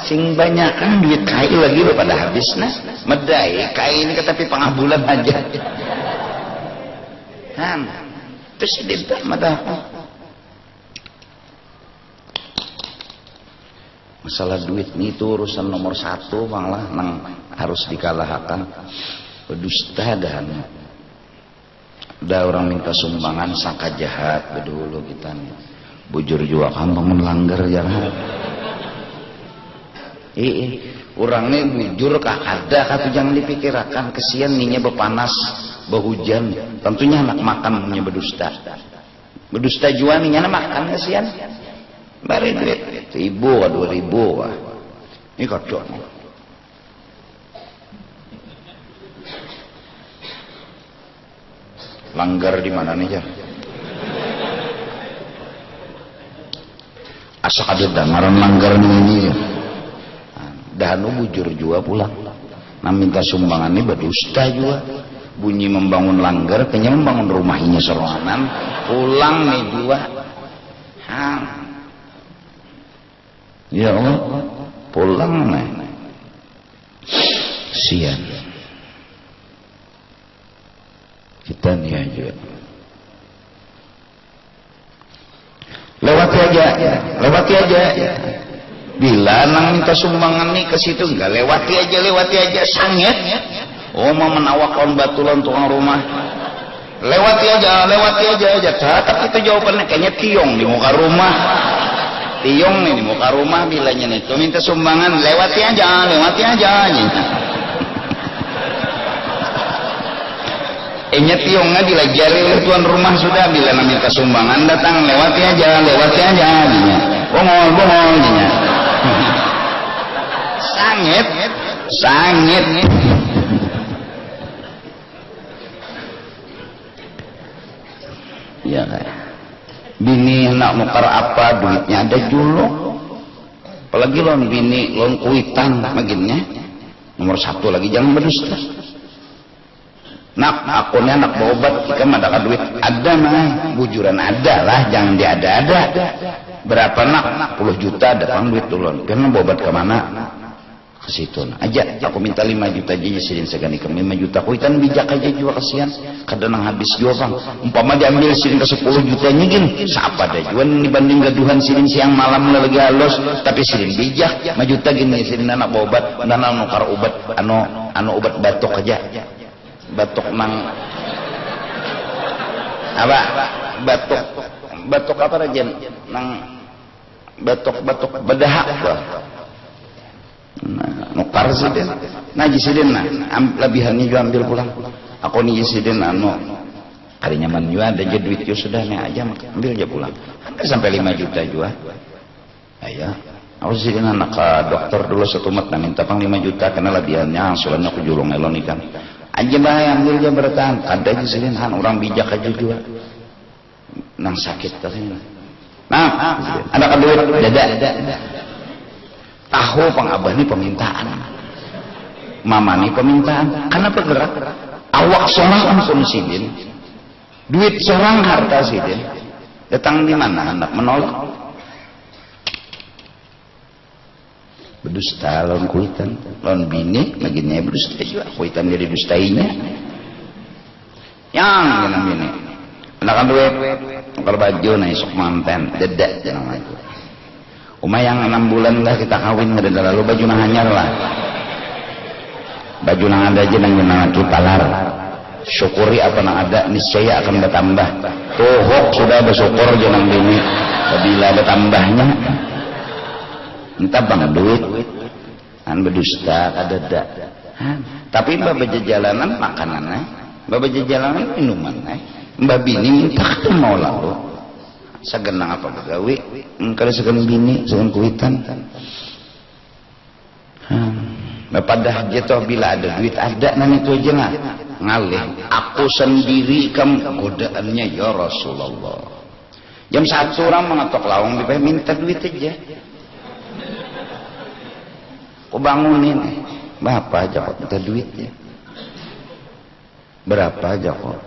sing banyak kan duit kaya lagi pada habis nah medai kaya ini tapi pengabulan aja kan terus tidak madah masalah duit ini itu urusan nomor 1 malah nang harus dikalahkan berdusta dan ada orang minta sumbangan sangka jahat dulu kita nih bujur juga kamu melanggar jahat orangnya bujur ada kata jangan dipikirkan kesian ninya bepanas behujan tentunya anak makan punya berdusta jual ninya makan kesian bari duit 1.000 2.000 ini kocok langgar di mana nih ya ada dengaran langgar ini dah nu bujur juga pulang nah minta sumbangan ini berdusta juga bunyi membangun langgar kayaknya membangun rumahnya serohanan pulang nih juga ya Allah pulang nih sian kita nih aja lewati aja bila nang minta sumbangan nih ke situ enggak lewati aja sangit oh mau menawakkan batulan tukang rumah lewati aja tapi itu jawabannya kayaknya tiong di muka rumah bilanya itu minta sumbangan lewati aja tiongnya dilajari oleh tuan rumah sudah bila minta sumbangan datang lewati aja bongol sangit ya bini nak nukar apa duitnya ada dulu apalagi lon bini lon kuitan baginnya nomor 1 lagi jangan berdusta nak akunnya nak berobat kita ada duit ada mah bujuran ada lah jangan diada-ada berapa nak 10 juta datang duit dulu karena berobat kemana ke situ aja aku minta 5 juta aja sidin segani ke 5 juta kuitan bijak aja juga kasihan kadang habis juga bang umpama diambil sidin ke 10 juta nyigin siapa dah juga dibanding gaduhan sidin siang malam lagi halus tapi sidin bijak 5 juta gini sidin anak berobat dan nukar obat anu obat batuk aja batuk nang apa batuk apa aja nang batuk bedahak nah nukar sidin nah jisidin nah lebihannya juga ambil pulang aku nih jisidin hari nyaman juga ada aja duit juga sudah nih aja ambil aja pulang hampir sampai 5 juta juga ayah aku jisidin anak ke dokter dulu setumat nah minta pang 5 juta karena lebihannya angsulannya aku julung elon ikan aja bahaya ambil aja bertahan ada jisidin orang bijak aja juga nang sakit katanya nah ada ke duit dada tahu pang abah ini permintaan mama ini permintaan karena bergerak awak seorang ampun sidin duit seorang harta sidin datang di mana anak menolak berdusta lawan kuitan lawan bini bagiannya berdusta juga kuitan jadi dustainya yang jangan bini anak duit kalau baju nih sok manten dedak jangan itu Uma yang 6 bulan lah kita kawin ada lalu baju nang hanyar lah baju nang ada aja nang jenang talar syukuri apa nang ada niscaya akan bertambah tuhuk sudah bersyukur jenang bini bila bertambahnya entah bang duit berdusta kadada tapi mbak berjalanan makanan mbak berjalanan minuman mbak bini minta ketemu mau lalu sagenang apa begawi kalau segan bini segan kuitan bapak dah jatuh bila ada duit ada nan itu aja ngalih aku sendiri kamu godaannya ya Rasulullah jam 1 orang mengetok lawang dipakai minta duit aja aku bangunin bapak aja kok minta duitnya berapa aja kok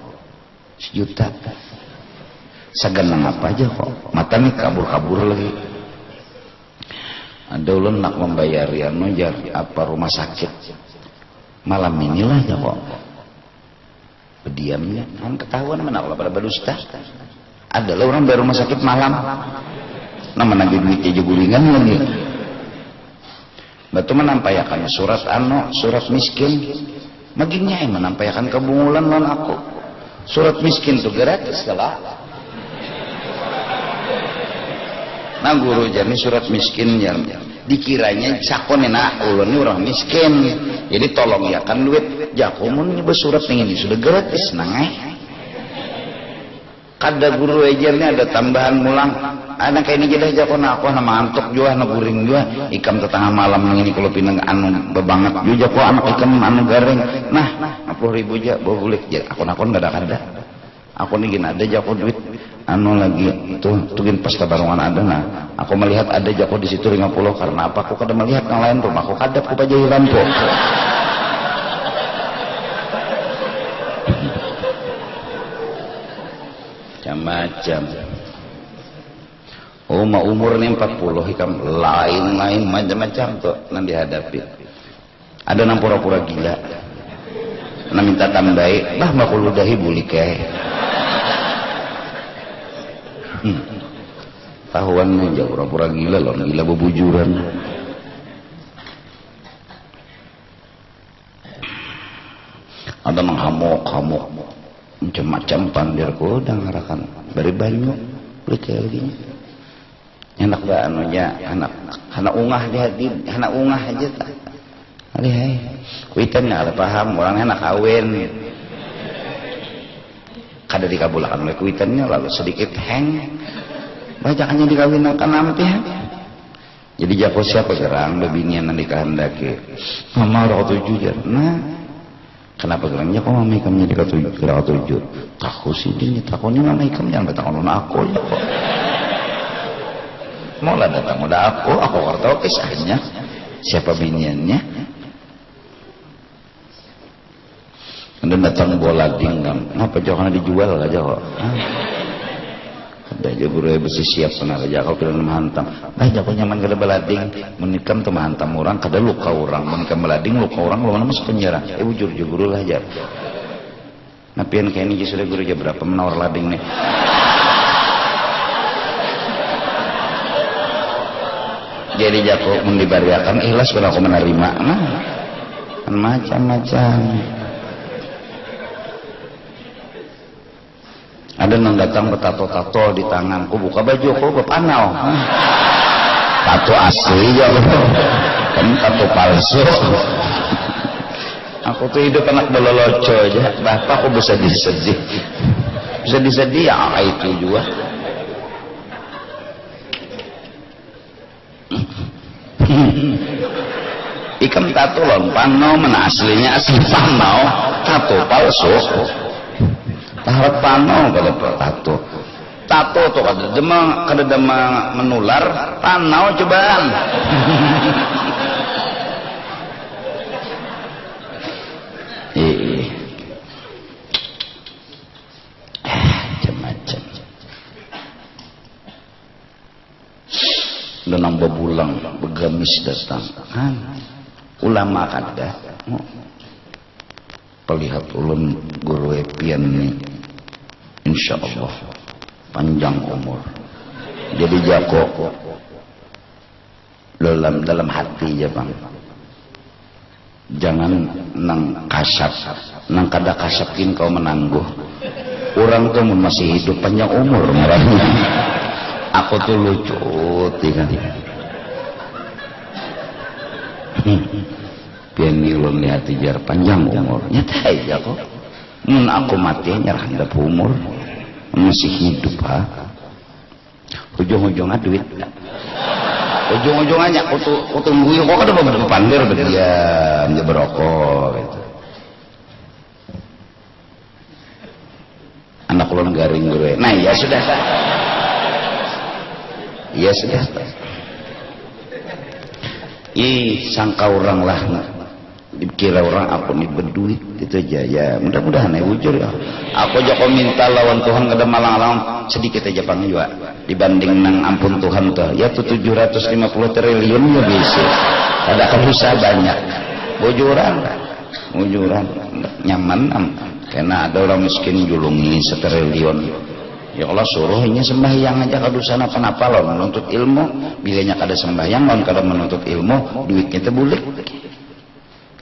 1 juta sagenang apa aja kok mata nih kabur lagi ada ulun nak membayar ya nojar apa rumah sakit malam inilah ya kok berdiamnya kan ketahuan mana kalau pada berdusta adalah orang bayar rumah sakit malam nama nagi duitnya jegulingan lagi batu menampayakan surat miskin maginya yang menampayakan kebungulan non aku surat miskin tuh gratis lah nah guru jadi surat miskin yang dikiranya sakonena ulun ini orang miskin jadi tolong ya kan duit jakumun ini bersurat ini sudah gratis nang kada guru ejernya ada tambahan mulang anak kayak ini jadi jakon aku nama antuk juga na guring juga ikam tetangga malam ini kalau pinang anu bebanget juga kok anak ikam anu garing nah 50.000 aja boleh jadi akun gak ada aku nih gini ada jakon duit anu lagi tugin pesta barongan ada nah aku melihat ada jako di situ 50 karena apa aku kada melihat yang lain rumah aku kadap ku pajahiran po macam-macam. Oh mah umurnya 40 hikam lain-lain macam-macam tuh yang dihadapi. Ada yang pura-pura gila yang minta tambahi bah makul udahi bulik tahuan aja pura-pura gila loh gila bebujuran. Ada menghamuk-hamuk macam-macam pandir ko udah ngarakan dari banyak beli lagi enak ba anunya anak ungah dia anak ungah aja tak alih kuitan nggak ada paham orang enak kawin kada dikabulkan oleh kuitannya lalu sedikit hang bacakannya dikawinkan nampi jadi jako siapa gerang bebinian yang dikehendaki mama orang tujuh nah kenapa gerangnya kok mama ikamnya dikira tujuh takut sih dia takutnya mama ikam jangan bertakon aku ya kok mau lah datang udah aku tahu kisahnya siapa biniannya dan datang bola dinggam kenapa jangan dijual aja kok ada aja guru besi siap pernah aja kau kira menghantam banyak nyaman kada belading menikam tuh menghantam orang kada luka orang menikam belading luka orang lu mana masuk penjara bujur aja guru lah aja napian kayak ini sudah guru aja berapa menawar lading nih jadi jako mendibariakan ikhlas kalau aku menerima nah macam-macam ada yang datang bertato-tato di tanganku buka baju aku berpanau tato asli ya kamu tato palsu aku tuh hidup anak beloloco aja bapak aku bisa disedih ya itu juga ikam tato lon panau mana aslinya asli panau tato palsu taharap panau kada tato tuh kada demang menular panau cobaan macam-macam dan nambah bulang begamis datang kan ulama kada pelihat ulun guru epian nih insyaallah panjang umur jadi jako dalam hati ya bang jangan nang kasap nang kada kasapin kau menangguh orang tuh masih hidup panjang umur marahnya aku tuh lucu kan pian ulun lihat jar panjang umurnya aja kok aku mati nyerah handap umur masih hidup ujung-ujungnya duit ujung-ujungnya aku tunggu kok ada beberapa pandir berdiam dia berokok gitu. Anak ulun garing gue nah ya sudah sangka orang lah dikira orang aku nih berduit itu aja ya mudah-mudahan ya wujud ya aku joko minta lawan Tuhan kada malang-malang sedikit aja pang juga dibanding nang ampun Tuhan tuh ya tuh 750 triliun ya bisa ada kerusa banyak wujuran nyaman karena ada orang miskin julungi 1 triliun ya Allah suruhnya sembahyang aja kadusana kenapa lo menuntut ilmu bilanya kada sembahyang lawan kada menuntut ilmu duitnya tebulik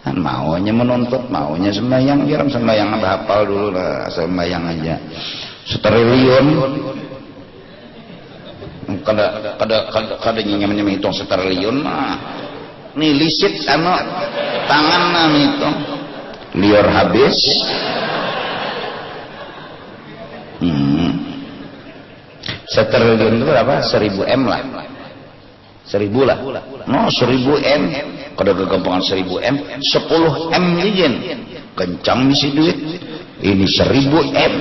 kan maunya menuntut maunya sembahyang jarang sembahyang ada hafal dulu lah sembahyang aja 1 triliun kada nyaman hitung 1 triliun mah nih lisit tangan itu liur habis 1 triliun itu berapa 1000 M lah 1000 lah no 1000 M kada kegampangan 1000 M 10 M yen kencang misi duit ini 1000 M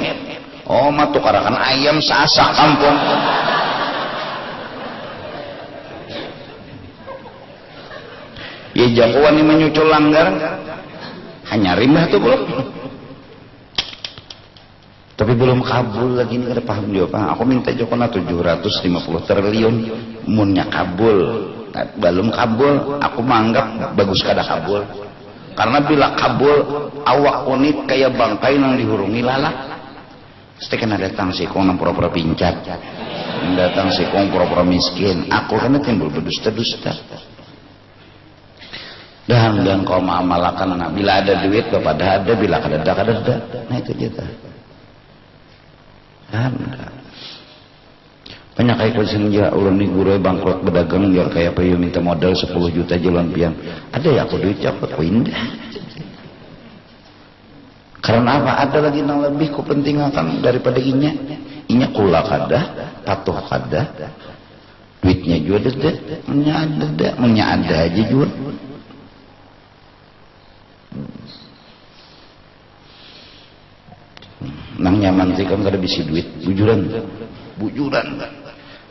Oh mah tukarakan ayam sasak kampung. Ya jagoan ini menyucul langgar hanya rimah tuh belum, tapi belum kabul lagi nih. Ada paham dia Pak, aku minta jokona 750 triliun munnya kabul, nah, belum kabul aku menganggap bagus kada kabul, karena bila kabul awak unit kayak bangkai yang dihurungi lalak. Pasti kan datang si kong pura-pura pincat, datang si kong pura-pura miskin, aku kan timbul berdusta-dusta. Dan kau mengamalkan, nah, bila ada duit bapak ada, bila kada ada. Nah itu kita. Banyak kayak senja ulun di guru bangkrut berdagang biar kayak apa minta modal 10 juta jalan pian. Ada ya aku duit coklat aku indah. Karena apa? Ada lagi yang lebih kepentingan daripada inya. Inya kula kada, patuh kada. Duitnya juga ada, ada aja juga. Nang nyaman sih kan kada bisi duit bujuran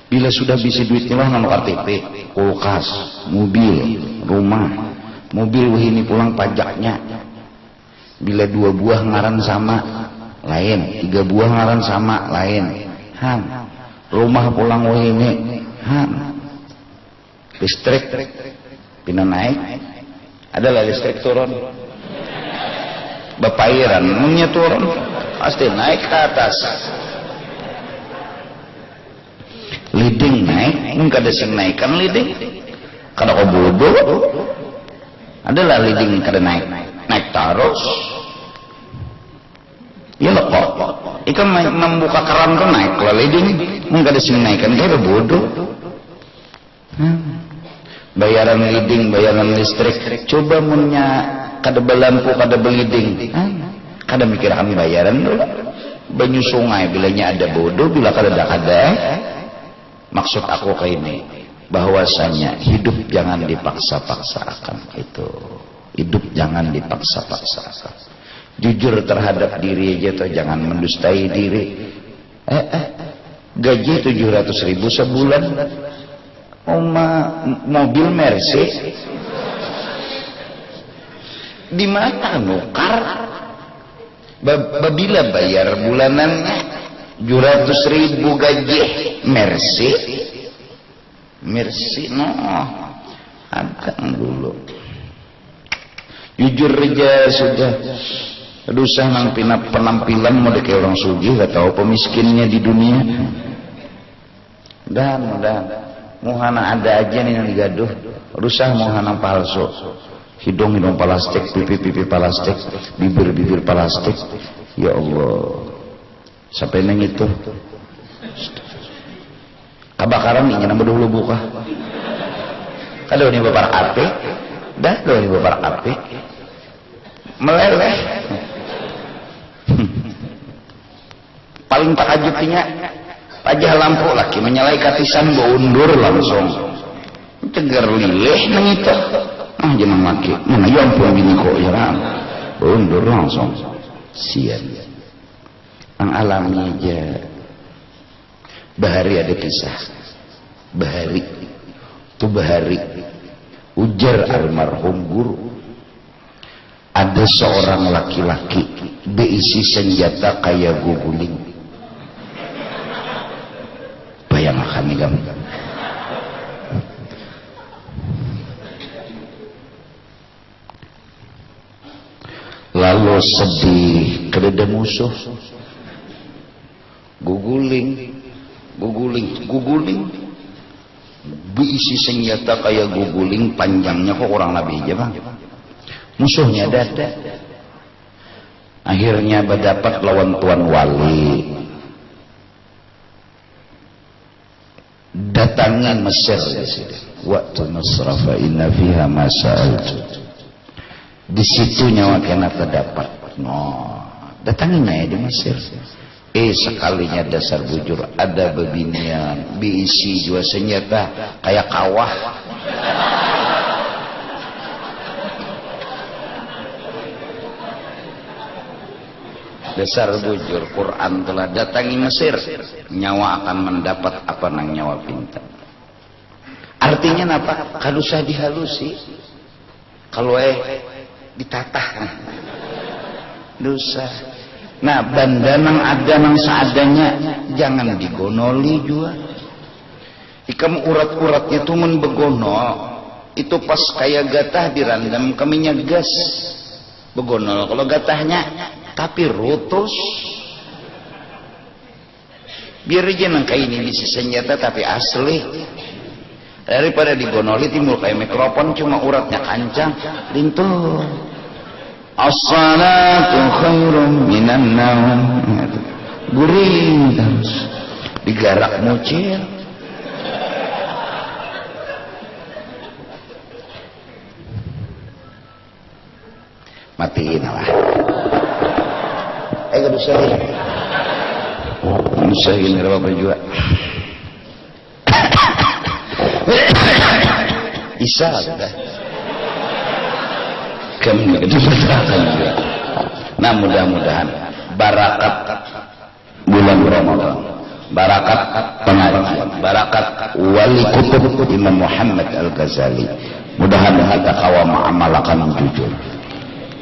bila sudah bisi duitnya lah nang KTP kulkas mobil rumah mobil ini pulang pajaknya bila 2 buah ngaran sama lain 3 buah ngaran sama lain rumah pulang ini listrik pina naik adalah listrik turun bapairan namanya turun pasti naik ke atas. Leading naik enggak ada sing naikkan leading kada kau bodoh adalah leading kada naik terus ya lo kok ikan membuka keran tuh naik lah leading enggak ada sing naikkan kada bodoh. Bayaran leading bayaran listrik coba punya kada belampu kada beliding kada mikirkan bayaran dulu banyu sungai bilanya ada bodoh bila kada ada. Maksud aku ke ini bahwasanya hidup jangan dipaksa-paksakan itu hidup jangan dipaksa-paksakan jujur terhadap diri aja atau jangan mendustai diri. Gaji 700.000 sebulan mobil Mercy di mana nukar babila bayar bulanannya 700.000 gaji Mercy no ada dulu jujur aja sudah dosa nang penampilan mau kayak orang sugih gak tahu pemiskinnya di dunia dan muhana ada aja nih yang digaduh rusak muhana palsu hidung plastik, pipi plastik, bibir plastik. Ya Allah, sampai neng itu kebakaran ini nama dulu buka. Kalau ini bapak api, kalau ini bapak api, meleleh. Paling takajubnya pajah lampu lagi menyalai katisan undur langsung, ceger lilih neng itu. Jangan laki mana ya ampun bini kok ya undur langsung sian ang alami aja. Bahari ada kisah Bahari ujar almarhum guru ada seorang laki-laki berisi senjata kayak guguling. Bayangkan nih kamu lalu sedih kedada musuh guguling berisi senjata kayak guguling panjangnya kok orang Nabi aja bang musuhnya dada akhirnya berdapat lawan tuan wali datangan Mesir waktu nasrafa inna fiha masa'altu di situ nyawa kena terdapat datanginnya ya di Mesir sekalinya dasar bujur ada bebinian diisi juga senjata kayak kawah dasar bujur. Quran telah datangi Mesir, nyawa akan mendapat apa nang nyawa pinta. Artinya apa? Kalau usah dihalusi, kalau ditatah dosa. Nah, bandanang ada nang seadanya, jangan digonoli juga. Ikam urat-uratnya tuh men begono, itu pas kayak gatah dirandam kaminya gas begonol. Kalau gatahnya tapi rutus, biar aja nang kayak ini bisa senjata tapi asli, daripada digonoli timbul kayak mikrofon cuma uratnya kancang lintur. As-salatu khairum minan naum, guring terus digarak mucil. Matiin lah. Gak usah ya. Bisa gini apa juga. Isa sudah. Kami kedudukan juga. Nah, mudah-mudahan barakat bulan Ramadan, barakat pengajian, barakat wali kutub Imam Muhammad Al-Ghazali, mudah-mudahan kita kawam amalakan jujur.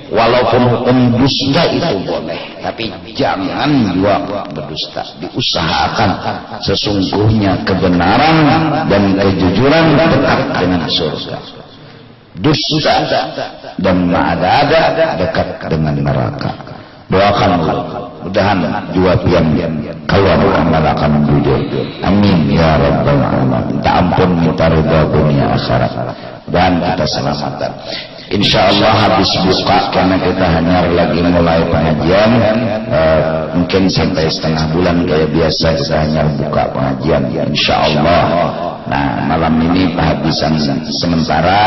Walaupun hukum dusta itu boleh, tapi jangan juga berdusta. Diusahakan sesungguhnya kebenaran dan kejujuran dekat dengan surga. Dusta dan ma'ada dekat dengan neraka. Doakanlah, mudahan juga pian kawam amalakan jujur. Amin ya rabbal alamin. Minta ampun, minta ridha dunia akhirat, dan kita selamatkan. Insyaallah habis buka, karena kita hanya lagi mulai pengajian, mungkin sampai setengah bulan kayak biasa kita hanya buka pengajian. Insyaallah. Nah, malam ini kehabisan sementara,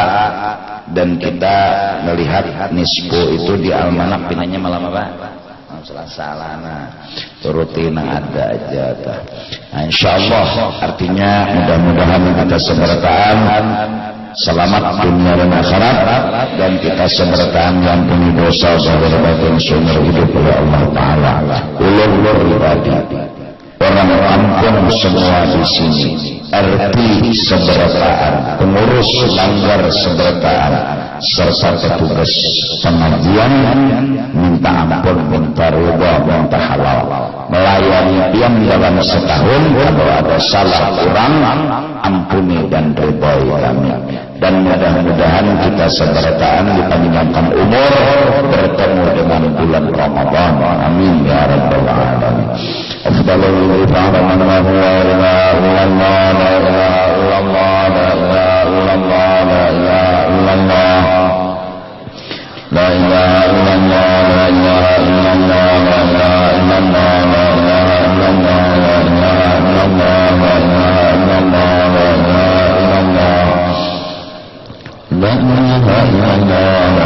dan kita melihat nisfu itu di almanak pinanya malam apa? Selasa. Nah, turutin ada aja. Nah, insyaallah artinya mudah-mudahan kita semertaan selamat dunia dan akhirat, dan kita semertaan yang punya dosa dari batin sumber hidup oleh Allah Ta'ala. Ulur-ulur ibadi, orang kampung semua di sini, RT seberataan, pengurus langgar seberataan, serta petugas pengajian, minta ampun, minta ridha, minta halal, melayani diam dalam setahun. Kalau ada salah kurang, ampuni dan ridhoi kami. Dan mudah-mudahan kita seberataan dipanjangkan umur, bertemu dengan bulan Ramadan. Amin ya rabbal alamin. Afdalul ibada man la ilaha illallah, la ilaha illallah, la ilaha illallah, la ilaha illallah, la ilaha illallah, la ilaha illallah, la ilaha illallah, la ilaha illallah, la ilaha illallah, la ilaha illallah, la ilaha illallah, la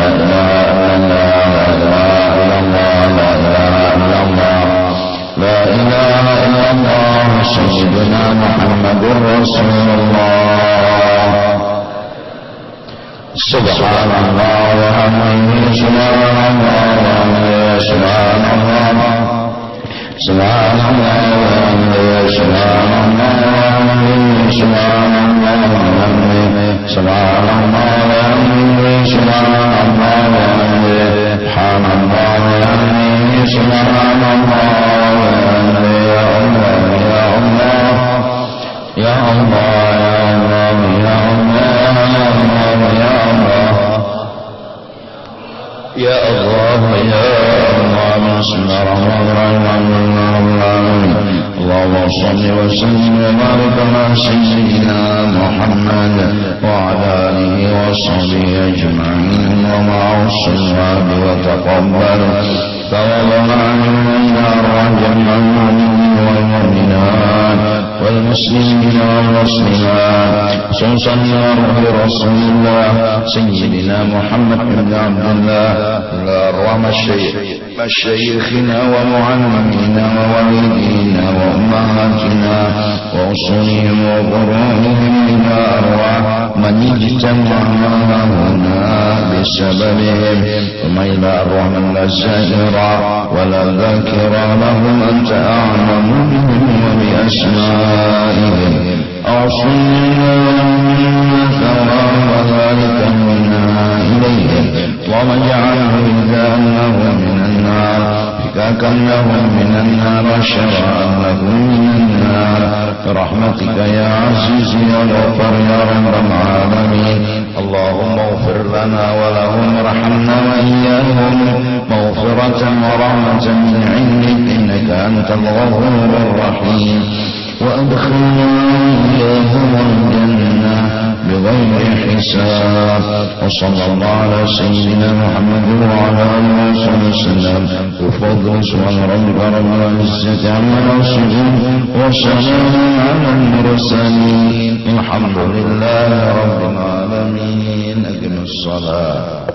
ilaha illallah, la ilaha illallah, la ilaha illallah, la ilaha illallah, sayyidina Muhammadur Rasulullah. Subhanallah walhamdulillah, subhanallah walhamdulillah, subhanallah, subhanallah walhamdulillah, subhanallah walhamdulillah, subhanallah walhamdulillah, subhanallah walhamdulillah, subhanallah walhamdulillah, subhanallah walhamdulillah, subhanallah walhamdulillah. Ya Allah, ya Allah, ya Allah, ya Allah, ya Allah, ya Allah, ya Allah, bismillahirrahmanirrahim. Allahumma shalli wa sallim wa barik ala sayyidina Muhammad wa ala alihi wa sahbihi ajma'in wa ma'as-salawat wa taqabbal tawabbana ar-rahman wal mu'minat wal muslimin wal muslimat. Sallallahu alaihi Rasulullah sayyidina Muhammad bin Abdullah أرواح مشايخنا ومعلمينا ووالدينا وأمهاتنا وأصولهم وفروعهم إلى أرواح من اجتمع هنا بسببهم ثم إلى أرواح من لا زائر ولا ذاكر لهم أنت أعلم بهم وبأسمائهم أوصلنا منا ثواب ذلك منا إليهم اللهم اجعله إذا لهم من النار فكاكا لهم من النار شراء لهم من النار برحمتك يا عزيز يا غفار يا رب العالمين اللهم اغفر لنا ولهم ارحمنا وإياهم مغفرة ورحمة من عندك إنك أنت الغفور الرحيم وأدخلنا إياهم الجنة بغير حساب وصلى الله على سيدنا محمد وعلى آله وصحبه وسلم بفضل سبحان ربك رب العزة عما يصفون وسلام على المرسلين الحمد لله رب العالمين أقم الصلاة